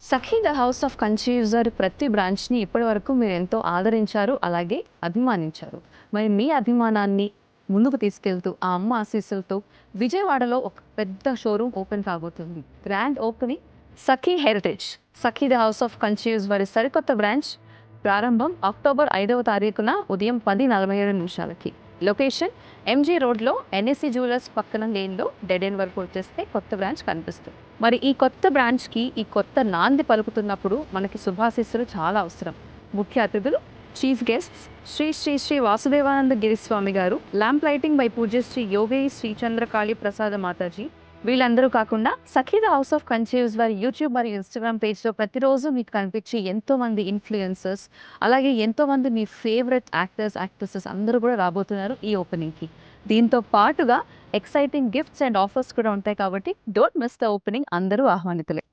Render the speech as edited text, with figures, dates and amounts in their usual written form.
Sakhi the house of కన్ఫ్యూజర్ ప్రతి బ్రాంచ్ని ఇప్పటివరకు మీరు ఎంతో ఆదరించారు, అలాగే అభిమానించారు. మరి మీ అభిమానాన్ని ముందుకు తీసుకెళ్తూ ఆ అమ్మ ఆశీస్సులతో విజయవాడలో ఒక పెద్ద షోరూమ్ ఓపెన్ కాబోతుంది. Grand opening Sakhi heritage. Sakhi the house of confuse వారి సరికొత్త బ్రాంచ్ ప్రారంభం అక్టోబర్ 5వ తారీఖున ఉదయం 10:47 లొకేషన్ ఎంజీ రోడ్లో ఎన్ఎస్సి జ్యువెలర్స్ పక్కన లేన్లో డెడ్ ఎండ్ వరకు వచ్చేస్తే కొత్త బ్రాంచ్ కనిపిస్తుంది. మరి ఈ కొత్త బ్రాంచ్కి ఈ కొత్త నాంది పలుకుతున్నప్పుడు మనకి శుభాశీస్సులు చాలా అవసరం. ముఖ్య అతిథులు చీఫ్ గెస్ట్స్ శ్రీ శ్రీ శ్రీ వాసుదేవానంద గిరిస్వామి గారు, ల్యాంప్ లైటింగ్ బై పూజ్యశ్రీ యోగేష్ శ్రీ చంద్రకాళి ప్రసాద మాతాజీ. వీళ్ళందరూ కాకుండా Sakhi the house of confuse వారి యూట్యూబ్ మరియు ఇన్స్టాగ్రామ్ పేజ్లో ప్రతిరోజు మీకు కనిపించి ఎంతోమంది ఇన్ఫ్లుయెన్సర్స్, అలాగే ఎంతోమంది మీ ఫేవరెట్ యాక్టర్స్ యాక్ట్రెసెస్ అందరూ కూడా రాబోతున్నారు ఈ ఓపెనింగ్కి. దీంతో పాటుగా ఎక్సైటింగ్ గిఫ్ట్స్ అండ్ ఆఫర్స్ కూడా ఉంటాయి కాబట్టి డోంట్ మిస్ ద ఓపెనింగ్. అందరూ ఆహ్వానితులే.